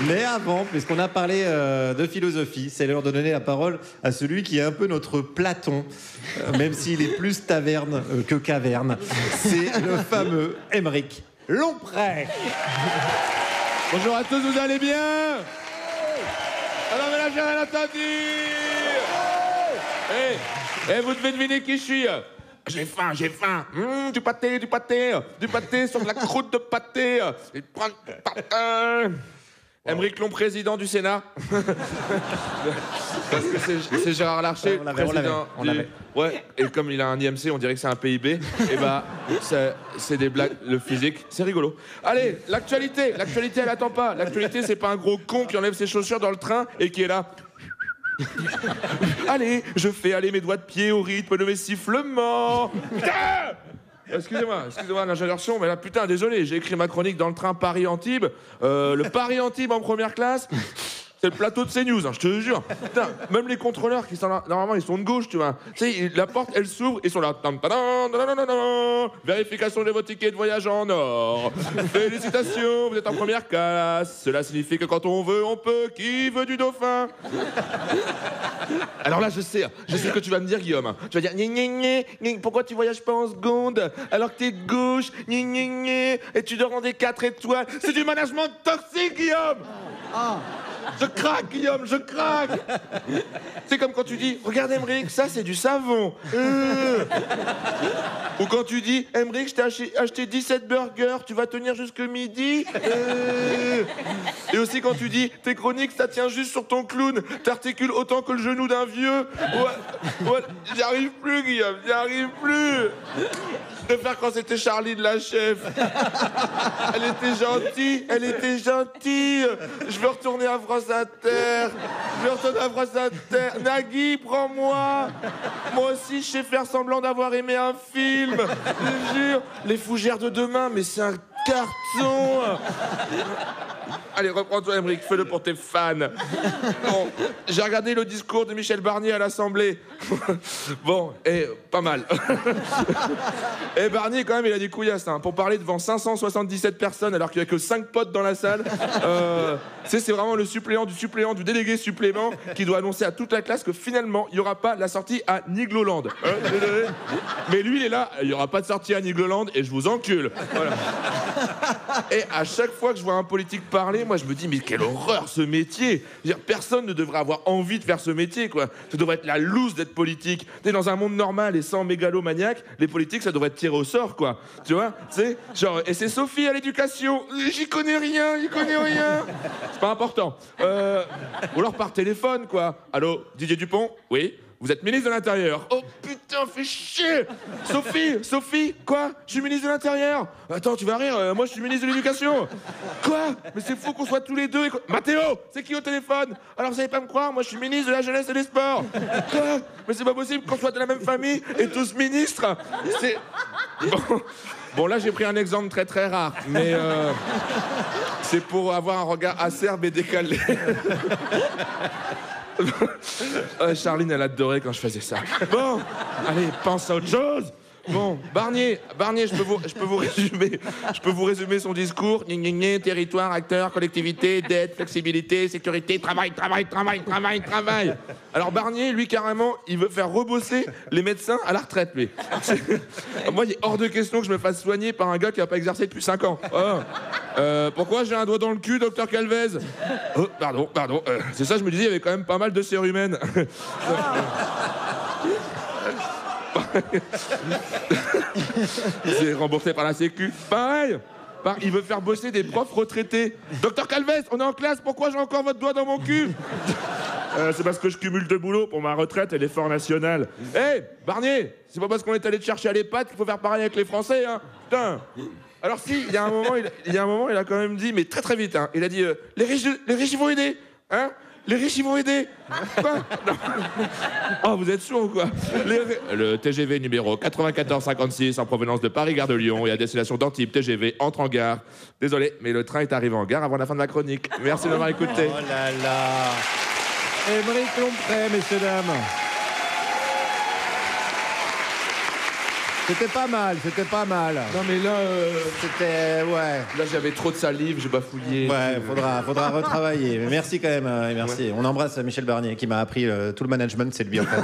Mais avant, puisqu'on a parlé de philosophie, c'est l'heure de donner la parole à celui qui est un peu notre Platon, même s'il est plus taverne que caverne. C'est le fameux Aymeric Lomprey. Bonjour à tous, vous allez bien? Alors, mais là, j'ai rien entendu. Vous devez deviner qui je suis. J'ai faim. Du pâté sur de la croûte de pâté. Et prendre du patin. Aymeric Lomprey, président du Sénat. Parce que c'est Gérard Larcher, président. On l'avait. Ouais, et comme il a un IMC, on dirait que c'est un PIB. Et bah, c'est des blagues, le physique, c'est rigolo. Allez, l'actualité, elle attend pas. L'actualité, c'est pas un gros con qui enlève ses chaussures dans le train et qui est là. Allez, je fais aller mes doigts de pied au rythme de mes sifflements. Putain! Excusez-moi, l'ingénieur son, mais là, putain, désolé, j'ai écrit ma chronique dans le train Paris-Antibes. Le Paris-Antibes en première classe, c'est le plateau de CNews, hein, je te jure. Putain, même les contrôleurs qui sont là, normalement, ils sont de gauche, tu vois. Tu sais, la porte, elle s'ouvre, ils sont là. Vérification de vos tickets de voyage en or. Félicitations, vous êtes en première classe. Cela signifie que quand on veut, on peut. Qui veut du dauphin? Alors là, je sais ce que tu vas me dire, Guillaume. Tu vas dire, pourquoi tu voyages pas en seconde alors que t'es de gauche, et tu dors dans des 4 étoiles. C'est du management toxique, Guillaume. Je craque, Guillaume, je craque. C'est comme quand tu dis, regarde Aymeric, ça c'est du savon. Ou quand tu dis, Aymeric, je t'ai acheté 17 burgers, tu vas tenir jusque midi. Et aussi quand tu dis, tes chroniques, ça tient juste sur ton clown, t'articules autant que le genou d'un vieux. Ouais, j'y arrive plus, Guillaume, j'y arrive plus. De faire quand c'était Charlie de la chef. Elle était gentille. Je veux retourner à France Inter. Nagui, prends-moi. Moi aussi, je sais faire semblant d'avoir aimé un film. Je jure. Les fougères de demain, mais c'est un carton. Allez, reprends-toi, Aymeric, fais-le pour tes fans. Bon, j'ai regardé le discours de Michel Barnier à l'Assemblée. Bon, pas mal. Et Barnier, quand même, il a des couillasses, hein, pour parler devant 577 personnes alors qu'il n'y a que 5 potes dans la salle. C'est vraiment le suppléant du délégué supplément qui doit annoncer à toute la classe que finalement, il n'y aura pas la sortie à Nigloland. Désolé. Mais lui, il est là, il n'y aura pas de sortie à Nigloland et je vous encule. Voilà. Et à chaque fois que je vois un politique parler, moi je me dis mais quelle horreur ce métier. Je veux dire, personne ne devrait avoir envie de faire ce métier, quoi. Ça devrait être la loose d'être politique. T'es dans un monde normal et sans mégalomaniaque, les politiques ça devrait être tiré au sort, quoi. Tu vois, c'est genre et c'est Sophie à l'éducation. J'y connais rien. C'est pas important. Ou alors par téléphone, quoi. Allô, Didier Dupont? Oui. Vous êtes ministre de l'Intérieur. Oh putain, fais chier. Sophie, quoi? Je suis ministre de l'Intérieur. Attends, tu vas rire, moi je suis ministre de l'Éducation. Quoi? Mais c'est fou qu'on soit tous les deux. Mathéo, c'est qui au téléphone? Alors vous savez pas me croire, moi je suis ministre de la Jeunesse et des Sports. Quoi? Mais c'est pas possible qu'on soit de la même famille et tous ministres. C'est... Bon, là j'ai pris un exemple très très rare, mais c'est pour avoir un regard acerbe et décalé. Charline, elle adorait quand je faisais ça. Bon, allez, pense à autre chose. Bon, Barnier, je peux vous résumer son discours. Territoire, acteur, collectivité, dette, flexibilité, sécurité, travail. Alors Barnier, lui, carrément, il veut faire rebosser les médecins à la retraite, lui. Moi, il est hors de question que je me fasse soigner par un gars qui n'a pas exercé depuis 5 ans. Pourquoi j'ai un doigt dans le cul, docteur Calvez? Oh, pardon. C'est ça, je me disais, il y avait quand même pas mal de cérumen. C'est remboursé par la Sécu. Pareil. Il veut faire bosser des profs retraités. Docteur Calvez, on est en classe, pourquoi j'ai encore votre doigt dans mon cul? C'est parce que je cumule 2 boulots pour ma retraite et l'effort national. Barnier, c'est pas parce qu'on est allé te chercher à l'EHPAD qu'il faut faire pareil avec les Français, hein. Putain. Alors si, il y a un moment, il a quand même dit, mais très très vite, hein, il a dit, les riches ils vont aider, hein. Les riches, ils vont aider. Quoi? Non. Oh, vous êtes sourds ou quoi? Le TGV numéro 9456 en provenance de Paris-Gare de Lyon et à destination d'Antibes TGV entre en gare. Désolé, mais le train est arrivé en gare avant la fin de ma chronique. Merci de m'avoir écouté. Oh là là. Aymeric Lomprey, messieurs, dames. C'était pas mal, c'était pas mal. Non mais là, C'était, ouais. là j'avais trop de salive, j'ai bafouillé. Ouais, faudra retravailler. Mais merci quand même, merci. On embrasse Michel Barnier qui m'a appris tout le management, c'est lui en fait.